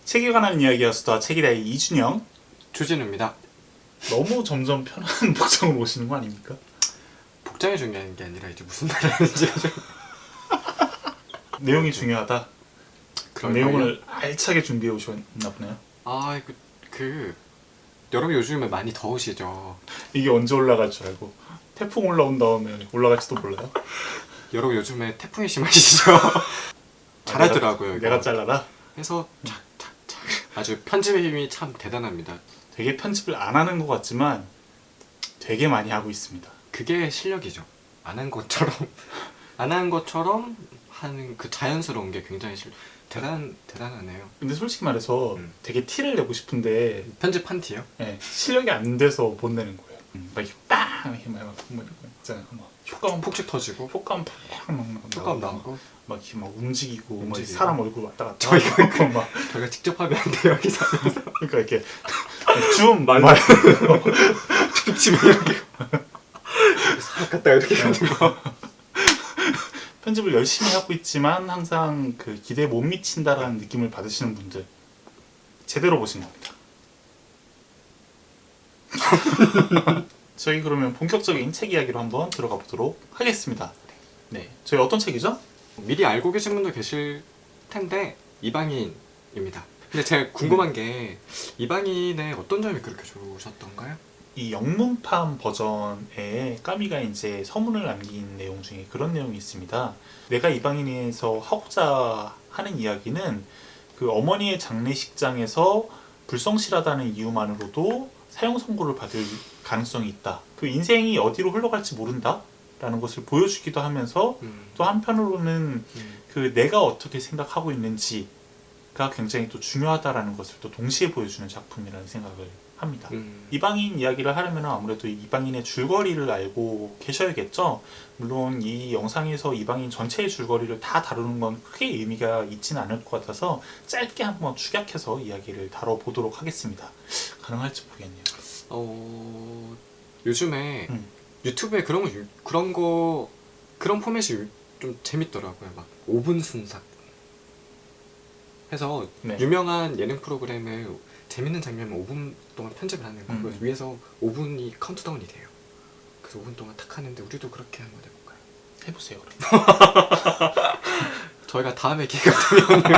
책에 관한 이야기였수다. 책이다의 이준영. 조진우입니다. 너무 점점 편한 복장으로 오시는 거 아닙니까? 복장이 중요한 게 아니라 이제 무슨 말을 하는지가 좀 내용이 중요하다. 그럼 그럴까요? 내용을 알차게 준비해 오셨나 보네요. 아, 여러분 요즘에 많이 더우시죠? 이게 언제 올라갈 줄 알고 태풍 올라온 다음에 올라갈지도 몰라요. 여러분 요즘에 태풍이 심하시죠? 잘하더라고요. 이거. 내가 잘라라. 해서 착착착 아주 편집의 힘이 참 대단합니다. 되게 편집을 안 하는 것 같지만 되게 많이 하고 있습니다. 그게 실력이죠. 안 한 것처럼 하는 그 자연스러운 게 굉장히 대단하네요. 근데 솔직히 말해서 되게 티를 내고 싶은데 편집한 티요? 실력이 안 돼서 못 내는 거예요. 막 이렇게 빵 이렇게 막 이런 거 있잖아요. 막 효과음 폭죽 터지고 효과음 팍 효과음 나오고 막 이렇게 막 움직이고 막 움직이고. 사람 얼굴 왔다 갔다 저희가 하고 막 저희가 직접 하면 안 돼요. 여기서 그러니까 이렇게 줌 말로. 말 집에 이렇게 싹 갔다가 이렇게 가는 거. 편집을 열심히 하고 있지만 항상 그 기대에 못 미친다라는 느낌을 받으시는 분들 제대로 보신 겁니다. 저희 그러면 본격적인 책 이야기로 한번 들어가 보도록 하겠습니다. 네, 저희 어떤 책이죠? 미리 알고 계신 분도 계실 텐데 이방인입니다. 근데 제가 궁금한 게 이방인의 어떤 점이 그렇게 좋으셨던가요? 이 영문판 버전에 까미가 이제 서문을 남긴 내용 중에 그런 내용이 있습니다. 내가 이방인에서 하고자 하는 이야기는 그 어머니의 장례식장에서 불성실하다는 이유만으로도 사형 선고를 받을 가능성이 있다. 그 인생이 어디로 흘러갈지 모른다. 라는 것을 보여주기도 하면서 또 한편으로는 그 내가 어떻게 생각하고 있는지가 굉장히 또 중요하다라는 것을 또 동시에 보여주는 작품이라는 생각을 합니다. 이방인 이야기를 하려면 아무래도 이방인의 줄거리를 알고 계셔야겠죠. 물론 이 영상에서 이방인 전체의 줄거리를 다 다루는 건 크게 의미가 있지는 않을 것 같아서 짧게 한번 축약해서 이야기를 다뤄보도록 하겠습니다. 가능할지 모르겠네요. 요즘에 유튜브에 그런 포맷이 좀 재밌더라고요. 막 5분 순삭 해서 네. 유명한 예능 프로그램을 재밌는 장면을 5분 동안 편집을 하는 거예요. 그래서 위에서 5분이 카운트다운이 돼요. 그래서 5분 동안 탁 하는데 우리도 그렇게 한번 해볼까요? 해보세요. 그럼. 저희가 다음에 기회가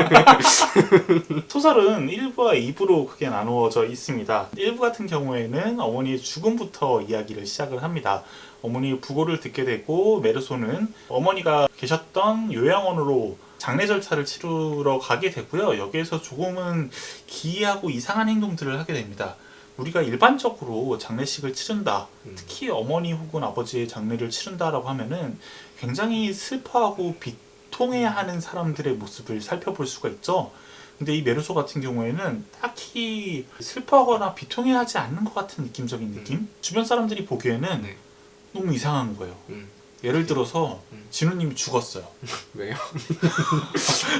되면 소설은 1부와 2부로 크게 나누어져 있습니다. 1부 같은 경우에는 어머니의 죽음부터 이야기를 시작을 합니다. 어머니의 부고를 듣게 되고 메르소는 어머니가 계셨던 요양원으로 장례 절차를 치르러 가게 되고요. 여기에서 조금은 기이하고 이상한 행동들을 하게 됩니다. 우리가 일반적으로 장례식을 치른다, 특히 어머니 혹은 아버지의 장례를 치른다라고 하면은 굉장히 슬퍼하고 비통해하는 사람들의 모습을 살펴볼 수가 있죠. 근데 이 메르소 같은 경우에는 딱히 슬퍼하거나 비통해하지 않는 것 같은 느낌적인 느낌? 주변 사람들이 보기에는 네. 너무 이상한 거예요. 예를 들어서 진우님이 죽었어요. 왜요?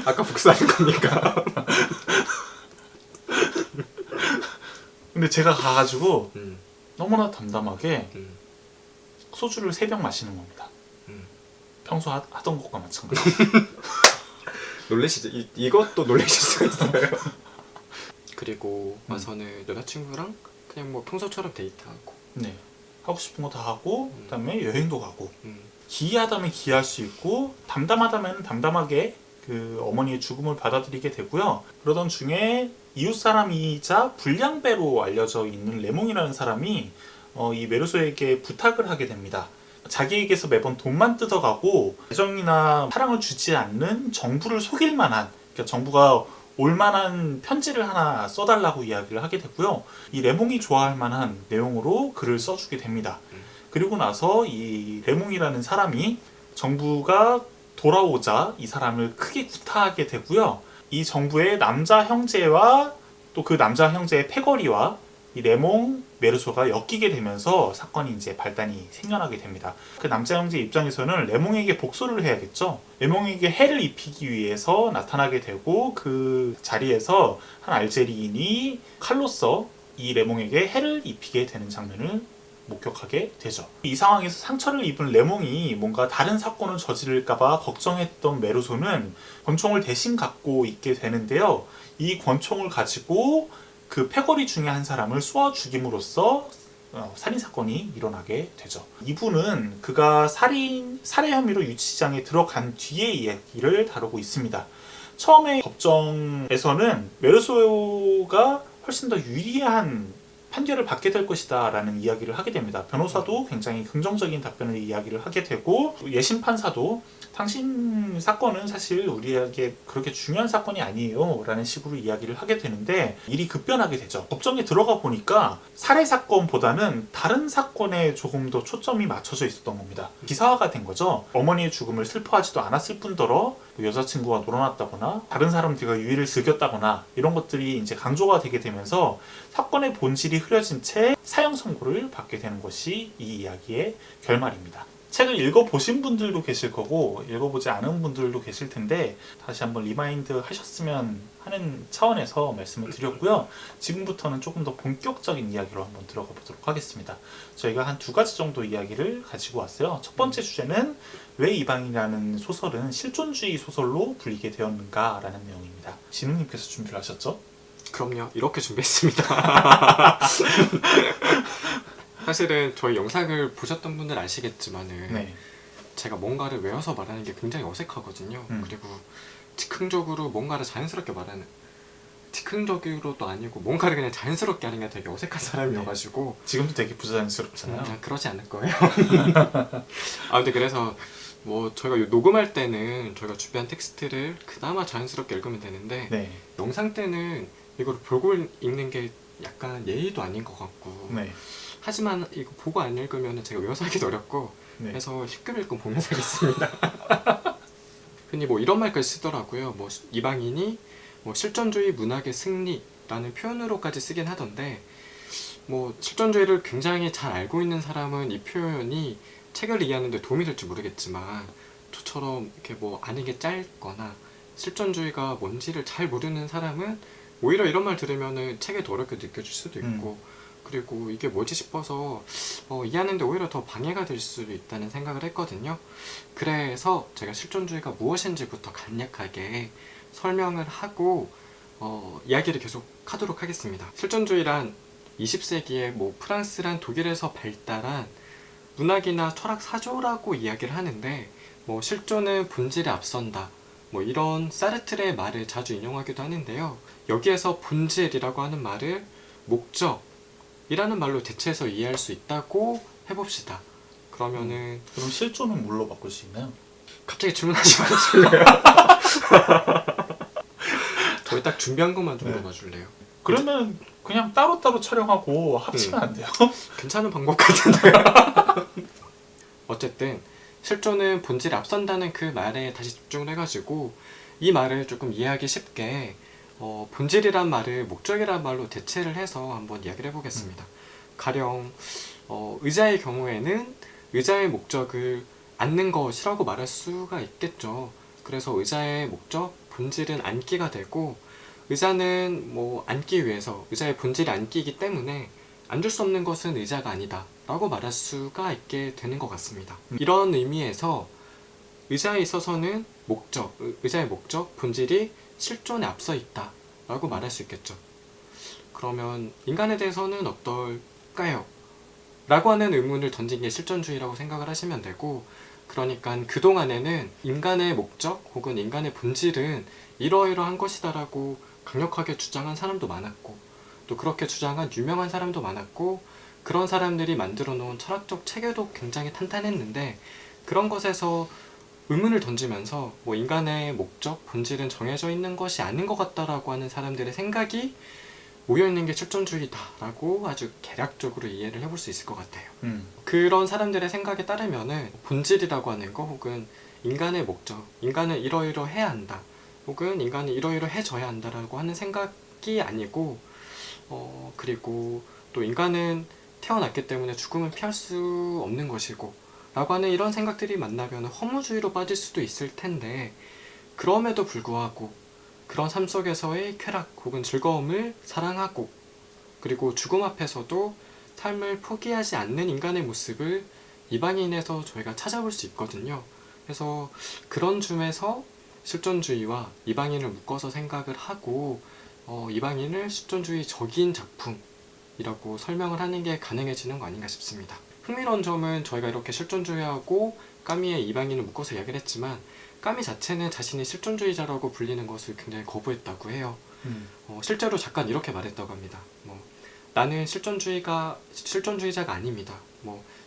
아까 복수하는 겁니까? 근데 제가 가가지고 너무나 담담하게 소주를 3병 마시는 겁니다. 평소 하던 것과 마찬가지. 놀라시죠? 이것도 놀라실 수가 있어요. 그리고 와서는 여자친구랑 그냥 뭐 평소처럼 데이트하고 네, 하고 싶은 거 다 하고 그다음에 여행도 가고 기이하다면 기이할 수 있고 담담하다면 담담하게 그 어머니의 죽음을 받아들이게 되고요. 그러던 중에 이웃 사람이자 불량배로 알려져 있는 레몽이라는 사람이 이 메르소에게 부탁을 하게 됩니다. 자기에게서 매번 돈만 뜯어가고 애정이나 사랑을 주지 않는 정부를 속일 만한, 그러니까 정부가 올만한 편지를 하나 써달라고 이야기를 하게 되고요. 이 레몽이 좋아할 만한 내용으로 글을 써주게 됩니다. 그리고 나서 이 레몽이라는 사람이 정부가 돌아오자 이 사람을 크게 구타하게 되고요. 이 정부의 남자 형제와 또 그 남자 형제의 패거리와 이 레몽, 메르소가 엮이게 되면서 사건이 이제 발단이 생겨나게 됩니다. 그 남자 형제 입장에서는 레몽에게 복수를 해야겠죠. 레몽에게 해를 입히기 위해서 나타나게 되고 그 자리에서 한 알제리인이 칼로써 이 레몽에게 해를 입히게 되는 장면을 목격하게 되죠. 이 상황에서 상처를 입은 레몽이 뭔가 다른 사건을 저지를까봐 걱정했던 메르소는 권총을 대신 갖고 있게 되는데요. 이 권총을 가지고 그 패거리 중에 한 사람을 쏘아 죽임으로써 살인사건이 일어나게 되죠. 이분은 그가 살해 혐의로 유치장에 들어간 뒤의 이야기를 다루고 있습니다. 처음에 법정에서는 메르소가 훨씬 더 유리한 판결을 받게 될 것이다 라는 이야기를 하게 됩니다. 변호사도 굉장히 긍정적인 답변을 이야기를 하게 되고 예심 판사도 당신 사건은 사실 우리에게 그렇게 중요한 사건이 아니에요 라는 식으로 이야기를 하게 되는데 일이 급변하게 되죠. 법정에 들어가 보니까 살해 사건보다는 다른 사건에 조금 더 초점이 맞춰져 있었던 겁니다. 기사화가 된 거죠. 어머니의 죽음을 슬퍼하지도 않았을 뿐더러 여자친구와 놀아났다거나 다른 사람들과 유의를 즐겼다거나 이런 것들이 이제 강조가 되게 되면서 사건의 본질이 흐려진 채 사형 선고를 받게 되는 것이 이 이야기의 결말입니다. 책을 읽어보신 분들도 계실 거고 읽어보지 않은 분들도 계실 텐데 다시 한번 리마인드 하셨으면 하는 차원에서 말씀을 드렸고요. 지금부터는 조금 더 본격적인 이야기로 한번 들어가 보도록 하겠습니다. 저희가 한 2가지 정도 이야기를 가지고 왔어요. 첫 번째 주제는 왜 이방인이라는 소설은 실존주의 소설로 불리게 되었는가 라는 내용입니다. 진우님께서 준비를 하셨죠? 그럼요. 이렇게 준비했습니다. 사실은 저희 영상을 보셨던 분들 아시겠지만은 네. 제가 뭔가를 외워서 말하는 게 굉장히 어색하거든요. 그리고 즉흥적으로 뭔가를 자연스럽게 말하는, 즉흥적으로도 아니고 뭔가를 그냥 자연스럽게 하는 게 되게 어색한 사람이어가지고 지금도 되게 부자연스럽잖아요. 그러지 않을 거예요. 근데 그래서 뭐 저희가 녹음할 때는 저희가 준비한 텍스트를 그나마 자연스럽게 읽으면 되는데 네. 영상 때는 이걸 보고 읽는 게 약간 예의도 아닌 것 같고 네. 하지만 이거 보고 안 읽으면 제가 외워서 하기도 어렵고 네. 그래서 쉽게 읽고 보면서 하겠습니다. 흔히 뭐 이런 말까지 쓰더라고요. 뭐 이방인이 뭐 실존주의 문학의 승리라는 표현으로까지 쓰긴 하던데 뭐 실존주의를 굉장히 잘 알고 있는 사람은 이 표현이 책을 이해하는 데 도움이 될지 모르겠지만 저처럼 이렇게 뭐 아는 게 짧거나 실존주의가 뭔지를 잘 모르는 사람은 오히려 이런 말 들으면은 책에 더 어렵게 느껴질 수도 있고 그리고 이게 뭐지 싶어서 이해하는데 오히려 더 방해가 될 수도 있다는 생각을 했거든요. 그래서 제가 실존주의가 무엇인지부터 간략하게 설명을 하고 이야기를 계속 하도록 하겠습니다. 실존주의란 20세기에 뭐 프랑스란 독일에서 발달한 문학이나 철학 사조라고 이야기를 하는데 뭐 실존은 본질에 앞선다 뭐 이런 사르트르의 말을 자주 인용하기도 하는데요. 여기에서 본질이라고 하는 말을 목적이라는 말로 대체해서 이해할 수 있다고 해봅시다. 그러면은 그럼 실존은 뭘로 바꿀 수 있나요? 갑자기 질문하지 마실래요? 저희 딱 준비한 것만 좀 물어봐 줄래요? 그러면 그냥 따로따로 촬영하고 합치면 안 돼요? 괜찮은 방법 같은데요. 어쨌든 실존은 본질에 앞선다는 그 말에 다시 집중을 해가지고 이 말을 조금 이해하기 쉽게 본질이란 말을 목적이란 말로 대체를 해서 한번 이야기를 해보겠습니다. 가령 의자의 경우에는 의자의 목적을 앉는 것이라고 말할 수가 있겠죠. 그래서 의자의 목적, 본질은 앉기가 되고 의자는 뭐 앉기 위해서 의자의 본질이 앉기이기 때문에 앉을 수 없는 것은 의자가 아니다 라고 말할 수가 있게 되는 것 같습니다. 이런 의미에서 의자에 있어서는 의자의 목적, 본질이 실존에 앞서 있다 라고 말할 수 있겠죠. 그러면 인간에 대해서는 어떨까요? 라고 하는 의문을 던진 게 실존주의라고 생각을 하시면 되고, 그러니까 그동안에는 인간의 목적 혹은 인간의 본질은 이러이러한 것이다 라고 강력하게 주장한 사람도 많았고, 또 그렇게 주장한 유명한 사람도 많았고, 그런 사람들이 만들어 놓은 철학적 체계도 굉장히 탄탄했는데, 그런 것에서 의문을 던지면서 뭐 인간의 목적, 본질은 정해져 있는 것이 아닌 것 같다라고 하는 사람들의 생각이 모여있는 게 실존주의다라고 아주 개략적으로 이해를 해볼 수 있을 것 같아요. 그런 사람들의 생각에 따르면은 본질이라고 하는 거 혹은 인간의 목적, 인간은 이러이러해야 한다 혹은 인간은 이러이러해져야 한다라고 하는 생각이 아니고 그리고 또 인간은 태어났기 때문에 죽음을 피할 수 없는 것이고 라고 하는 이런 생각들이 만나면 허무주의로 빠질 수도 있을 텐데, 그럼에도 불구하고 그런 삶 속에서의 쾌락 혹은 즐거움을 사랑하고, 그리고 죽음 앞에서도 삶을 포기하지 않는 인간의 모습을 이방인에서 저희가 찾아볼 수 있거든요. 그래서 그런 줌에서 실존주의와 이방인을 묶어서 생각을 하고 이방인을 실존주의적인 작품이라고 설명을 하는 게 가능해지는 거 아닌가 싶습니다. 흥미로운 점은 저희가 이렇게 실존주의하고 까미의 이방인을 묶어서 이야기를 했지만 까미 자체는 자신이 실존주의자라고 불리는 것을 굉장히 거부했다고 해요. 실제로 작가는 이렇게 말했다고 합니다. 나는 실존주의자가 아닙니다.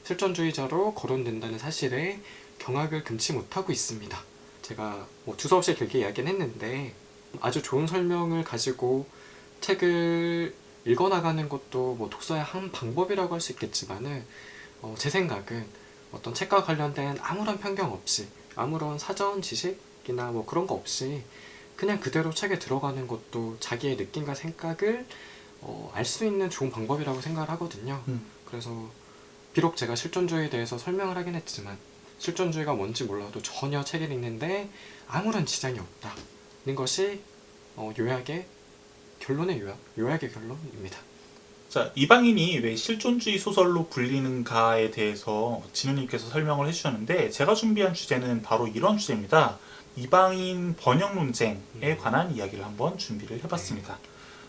실존주의자로 거론된다는 사실에 경악을 금치 못하고 있습니다. 제가 두서없이 길게 이야기는 했는데 아주 좋은 설명을 가지고 책을 읽어나가는 것도 독서의 한 방법이라고 할 수 있겠지만은 제 생각은 어떤 책과 관련된 아무런 편견 없이 아무런 사전 지식이나 그런 거 없이 그냥 그대로 책에 들어가는 것도 자기의 느낌과 생각을 알 수 있는 좋은 방법이라고 생각을 하거든요. 그래서 비록 제가 실존주의에 대해서 설명을 하긴 했지만 실존주의가 뭔지 몰라도 전혀 책을 읽는데 아무런 지장이 없다는 것이 요약의 결론입니다. 자, 이방인이 왜 실존주의 소설로 불리는가에 대해서 진우님께서 설명을 해주셨는데 제가 준비한 주제는 바로 이런 주제입니다. 이방인 번역 논쟁에 관한 이야기를 한번 준비를 해봤습니다.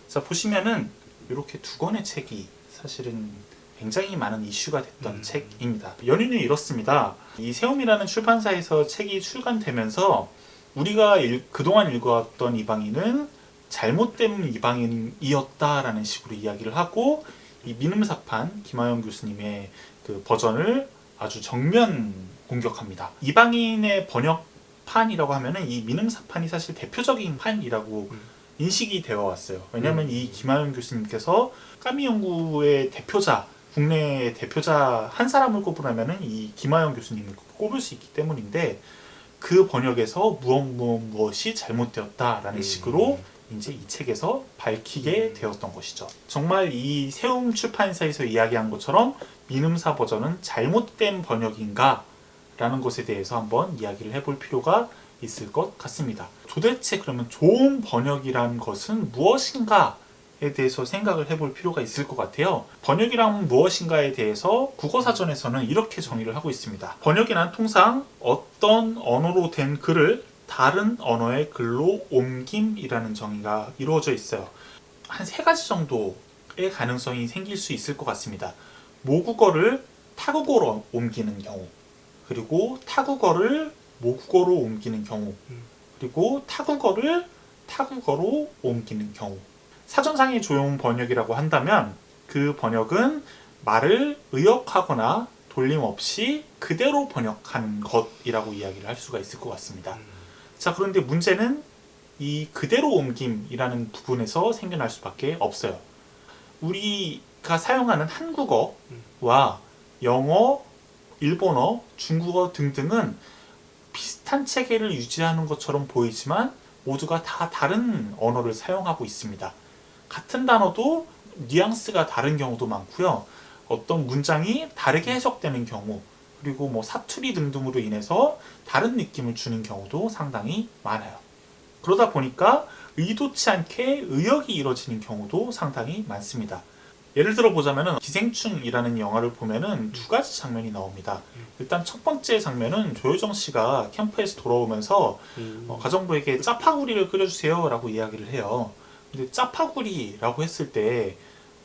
자, 보시면은 이렇게 두 권의 책이 사실은 굉장히 많은 이슈가 됐던 책입니다. 연유는 이렇습니다. 이 세움이라는 출판사에서 책이 출간되면서 우리가 그동안 읽어왔던 이방인은 잘못된 이방인이었다라는 식으로 이야기를 하고 이 민음사판 김하영 교수님의 그 버전을 아주 정면 공격합니다. 이방인의 번역판이라고 하면은 이 민음사판이 사실 대표적인 판이라고 인식이 되어 왔어요. 왜냐하면 이 김하영 교수님께서 까미 연구의 대표자, 국내 대표자 한 사람을 꼽으라면은 이 김하영 교수님을 꼽을 수 있기 때문인데 그 번역에서 무엇이 잘못되었다라는 식으로 이제 이 책에서 밝히게 되었던 것이죠. 정말 이 세움 출판사에서 이야기한 것처럼 민음사 버전은 잘못된 번역인가? 라는 것에 대해서 한번 이야기를 해볼 필요가 있을 것 같습니다. 도대체 그러면 좋은 번역이란 것은 무엇인가에 대해서 생각을 해볼 필요가 있을 것 같아요. 번역이란 무엇인가에 대해서 국어사전에서는 이렇게 정의를 하고 있습니다. 번역이란 통상 어떤 언어로 된 글을 다른 언어의 글로 옮김이라는 정의가 이루어져 있어요. 한 3가지 정도의 가능성이 생길 수 있을 것 같습니다. 모국어를 타국어로 옮기는 경우, 그리고 타국어를 모국어로 옮기는 경우, 그리고 타국어를 타국어로 옮기는 경우. 사전상의 조용 번역이라고 한다면 그 번역은 말을 의역하거나 돌림없이 그대로 번역한 것이라고 이야기를 할 수가 있을 것 같습니다. 자, 그런데 문제는 이 그대로 옮김이라는 부분에서 생겨날 수밖에 없어요. 우리가 사용하는 한국어와 영어, 일본어, 중국어 등등은 비슷한 체계를 유지하는 것처럼 보이지만 모두가 다 다른 언어를 사용하고 있습니다. 같은 단어도 뉘앙스가 다른 경우도 많고요. 어떤 문장이 다르게 해석되는 경우, 그리고 사투리 등등으로 인해서 다른 느낌을 주는 경우도 상당히 많아요. 그러다 보니까 의도치 않게 의역이 이루어지는 경우도 상당히 많습니다. 예를 들어 보자면은 기생충이라는 영화를 보면은 2가지 장면이 나옵니다. 일단 첫 번째 장면은 조효정 씨가 캠프에서 돌아오면서 가정부에게 짜파구리를 끓여주세요 라고 이야기를 해요. 근데 짜파구리라고 했을 때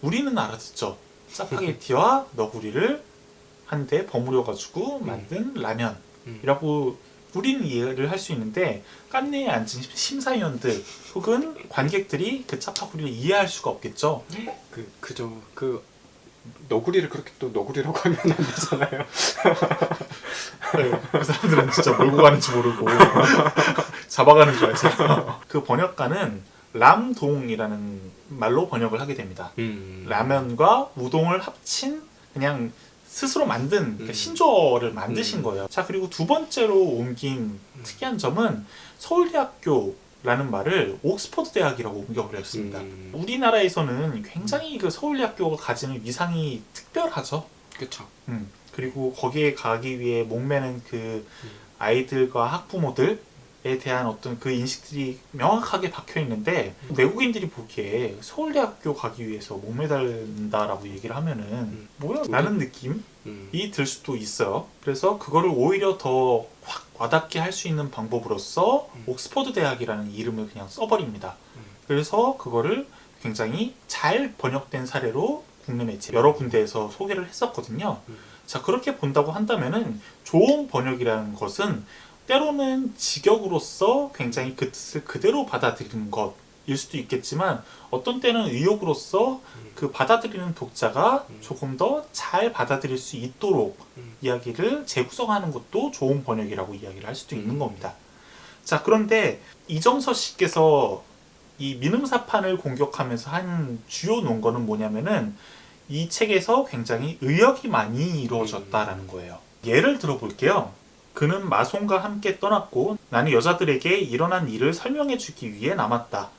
우리는 알아듣죠. 짜파게티와 너구리를 한데 버무려가지고 만든 라면이라고 우리는 이해를 할 수 있는데 깐내에 앉은 심사위원들 혹은 관객들이 그 짜파구리를 이해할 수가 없겠죠. 그 너구리를 그렇게 또 너구리라고 하면 안 되잖아요. 네, 그 사람들은 진짜 몰고 가는지 모르고 잡아가는 줄 알죠. 그 번역가는 람동이라는 말로 번역을 하게 됩니다. 라면과 우동을 합친 그냥 스스로 만든 그러니까 신조어를 만드신 거예요. 자, 그리고 두 번째로 옮긴 특이한 점은 서울대학교라는 말을 옥스퍼드 대학이라고 옮겨을 했습니다. 우리나라에서는 굉장히 그 서울대학교가 가지는 위상이 특별하죠. 그렇죠. 그리고 거기에 가기 위해 목매는 그 아이들과 학부모들 대한 어떤 그 인식들이 명확하게 박혀 있는데 외국인들이 보기에 서울대학교 가기 위해서 목매달린다라고 얘기를 하면은 뭐야 라는 느낌이 들 수도 있어요. 그래서 그거를 오히려 더 확 와닿게 할 수 있는 방법으로서 옥스퍼드 대학이라는 이름을 그냥 써버립니다. 그래서 그거를 굉장히 잘 번역된 사례로 국내 매체 여러 군데에서 소개를 했었거든요. 자, 그렇게 본다고 한다면은 좋은 번역이라는 것은 때로는 직역으로서 굉장히 그 뜻을 그대로 받아들이는 것일 수도 있겠지만 어떤 때는 의욕으로서 그 받아들이는 독자가 조금 더 잘 받아들일 수 있도록 이야기를 재구성하는 것도 좋은 번역이라고 이야기를 할 수도 있는 겁니다. 자, 그런데 이정서 씨께서 이 민음사판을 공격하면서 한 주요 논거는 뭐냐면은 이 책에서 굉장히 의역이 많이 이루어졌다라는 거예요. 예를 들어볼게요. 그는 마송과 함께 떠났고 나는 여자들에게 일어난 일을 설명해주기 위해 남았다.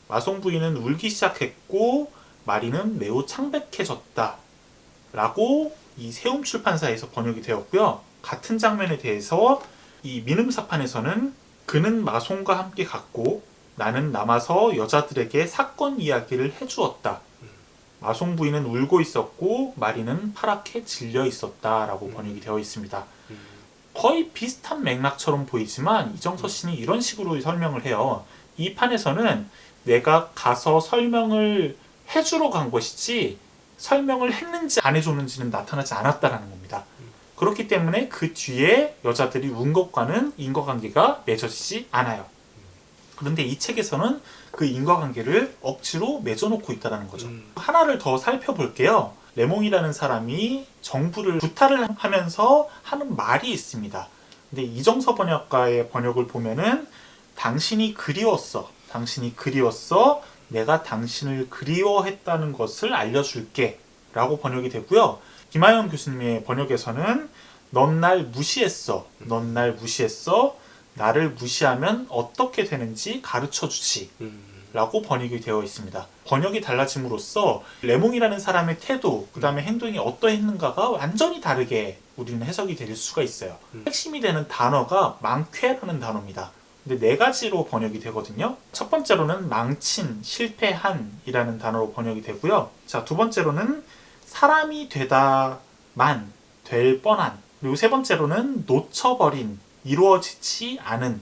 마송 부인은 울기 시작했고 마리는 매우 창백해졌다. 라고 이 세움 출판사에서 번역이 되었고요. 같은 장면에 대해서 이 민음사판에서는 그는 마송과 함께 갔고 나는 남아서 여자들에게 사건 이야기를 해주었다. 마송 부인은 울고 있었고 마리는 파랗게 질려 있었다라고 번역이 되어 있습니다. 거의 비슷한 맥락처럼 보이지만 이정서 씨는 이런 식으로 설명을 해요. 이 판에서는 내가 가서 설명을 해주러 간 것이지 설명을 했는지 안 해줬는지는 나타나지 않았다라는 겁니다. 그렇기 때문에 그 뒤에 여자들이 운 것과는 인과관계가 맺어지지 않아요. 그런데 이 책에서는 그 인과관계를 억지로 맺어놓고 있다는 거죠. 하나를 더 살펴볼게요. 레몽이라는 사람이 정부를 구타를 하면서 하는 말이 있습니다. 근데 이정서 번역가의 번역을 보면은 당신이 그리웠어. 당신이 그리웠어. 내가 당신을 그리워했다는 것을 알려줄게. 라고 번역이 되고요. 김하영 교수님의 번역에서는 넌 날 무시했어. 넌 날 무시했어. 나를 무시하면 어떻게 되는지 가르쳐주지. 라고 번역이 되어 있습니다. 번역이 달라짐으로써 레몽이라는 사람의 태도, 그 다음에 행동이 어떠했는가가 완전히 다르게 우리는 해석이 될 수가 있어요. 핵심이 되는 단어가 망쾌라는 단어입니다. 근데 네 가지로 번역이 되거든요. 첫 번째로는 망친, 실패한 이라는 단어로 번역이 되고요. 자, 두 번째로는 사람이 되다만, 될 뻔한. 그리고 세 번째로는 놓쳐버린, 이루어지지 않은.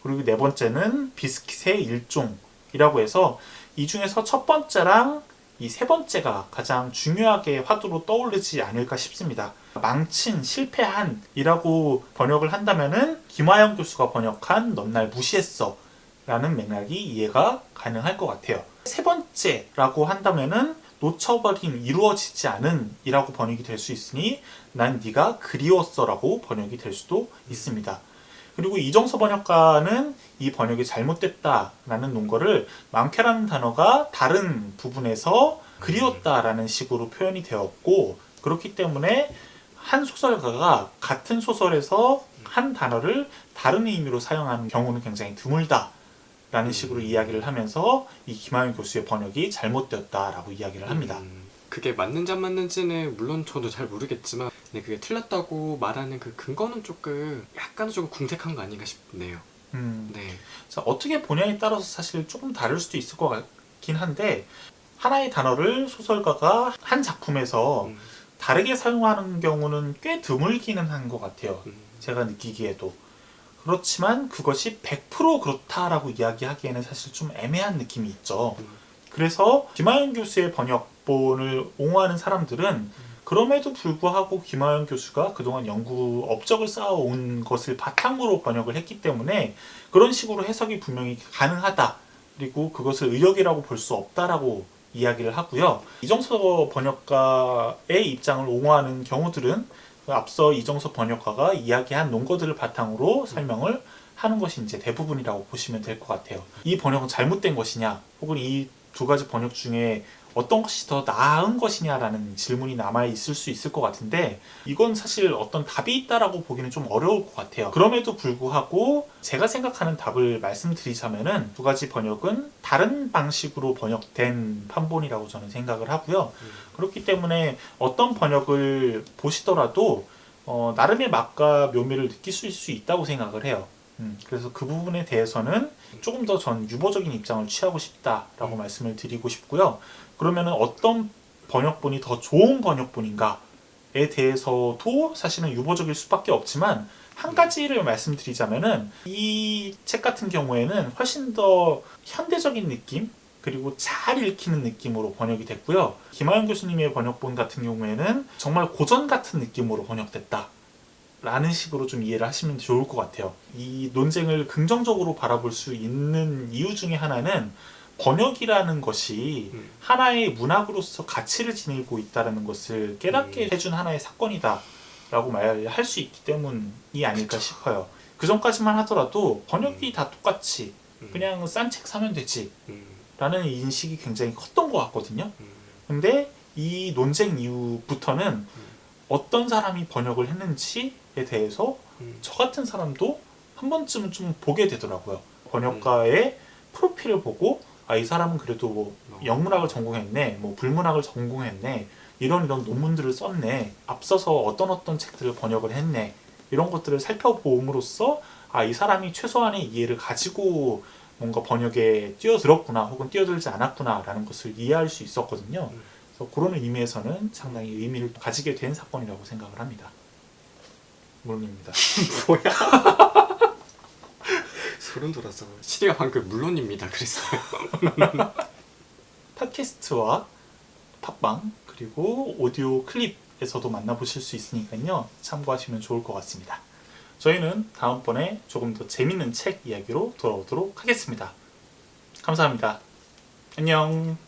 그리고 네 번째는 비스킷의 일종이라고 해서 이 중에서 첫 번째랑 이 세 번째가 가장 중요하게 화두로 떠오르지 않을까 싶습니다. 망친, 실패한 이라고 번역을 한다면은 김화영 교수가 번역한 넌 날 무시했어 라는 맥락이 이해가 가능할 것 같아요. 세 번째라고 한다면은 놓쳐버린, 이루어지지 않은 이라고 번역이 될 수 있으니 난 네가 그리웠어 라고 번역이 될 수도 있습니다. 그리고 이정서 번역가는 이 번역이 잘못됐다라는 논거를 망쾌라는 단어가 다른 부분에서 그리웠다라는 식으로 표현이 되었고, 그렇기 때문에 한 소설가가 같은 소설에서 한 단어를 다른 의미로 사용하는 경우는 굉장히 드물다라는 식으로 이야기를 하면서 이 김하영 교수의 번역이 잘못되었다라고 이야기를 합니다. 그게 맞는지 안 맞는지는 물론 저도 잘 모르겠지만 그게 틀렸다고 말하는 그 근거는 약간은 조금 궁색한 거 아닌가 싶네요. 네. 자, 어떻게 보냐에 따라서 사실 조금 다를 수도 있을 것 같긴 한데 하나의 단어를 소설가가 한 작품에서 다르게 사용하는 경우는 꽤 드물기는 한 것 같아요. 제가 느끼기에도. 그렇지만 그것이 100% 그렇다라고 이야기하기에는 사실 좀 애매한 느낌이 있죠. 그래서 김하영 교수의 번역본을 옹호하는 사람들은 그럼에도 불구하고 김하영 교수가 그동안 연구 업적을 쌓아온 것을 바탕으로 번역을 했기 때문에 그런 식으로 해석이 분명히 가능하다. 그리고 그것을 의역이라고 볼 수 없다라고 이야기를 하고요. 이정서 번역가의 입장을 옹호하는 경우들은 앞서 이정서 번역가가 이야기한 논거들을 바탕으로 설명을 하는 것이 이제 대부분이라고 보시면 될 것 같아요. 이 번역은 잘못된 것이냐, 혹은 이 두 가지 번역 중에 어떤 것이 더 나은 것이냐라는 질문이 남아있을 수 있을 것 같은데 이건 사실 어떤 답이 있다라고 보기는 좀 어려울 것 같아요. 그럼에도 불구하고 제가 생각하는 답을 말씀드리자면은 두 가지 번역은 다른 방식으로 번역된 판본이라고 저는 생각을 하고요. 그렇기 때문에 어떤 번역을 보시더라도 나름의 맛과 묘미를 느끼실 수 있다고 생각을 해요. 그래서 그 부분에 대해서는 조금 더 전 유보적인 입장을 취하고 싶다라고 말씀을 드리고 싶고요. 그러면은 어떤 번역본이 더 좋은 번역본인가에 대해서도 사실은 유보적일 수밖에 없지만 한 가지를 말씀드리자면은 이 책 같은 경우에는 훨씬 더 현대적인 느낌 그리고 잘 읽히는 느낌으로 번역이 됐고요. 김하영 교수님의 번역본 같은 경우에는 정말 고전 같은 느낌으로 번역됐다. 라는 식으로 좀 이해를 하시면 좋을 것 같아요. 이 논쟁을 긍정적으로 바라볼 수 있는 이유 중에 하나는 번역이라는 것이 하나의 문학으로서 가치를 지니고 있다는 것을 깨닫게 해준 하나의 사건이다 라고 말할 수 있기 때문이 아닐까 싶어요. 그 전까지만 하더라도 번역이 다 똑같이 그냥 싼 책 사면 되지 라는 인식이 굉장히 컸던 것 같거든요. 근데 이 논쟁 이후부터는 어떤 사람이 번역을 했는지에 대해서 저 같은 사람도 한 번쯤은 좀 보게 되더라고요. 번역가의 프로필을 보고 이 사람은 그래도 뭐 영문학을 전공했네, 뭐 불문학을 전공했네, 이런 논문들을 썼네, 앞서서 어떤 책들을 번역을 했네, 이런 것들을 살펴봄으로써 이 사람이 최소한의 이해를 가지고 뭔가 번역에 뛰어들었구나 혹은 뛰어들지 않았구나 라는 것을 이해할 수 있었거든요. 그래서 그런 의미에서는 상당히 의미를 가지게 된 사건이라고 생각을 합니다. 물론입니다. 뭐야? 소름 돋았어. 시리가 방금 물론입니다 그랬어요. 팟캐스트와 팟빵 그리고 오디오 클립에서도 만나보실 수 있으니까요. 참고하시면 좋을 것 같습니다. 저희는 다음번에 조금 더 재밌는 책 이야기로 돌아오도록 하겠습니다. 감사합니다. 안녕.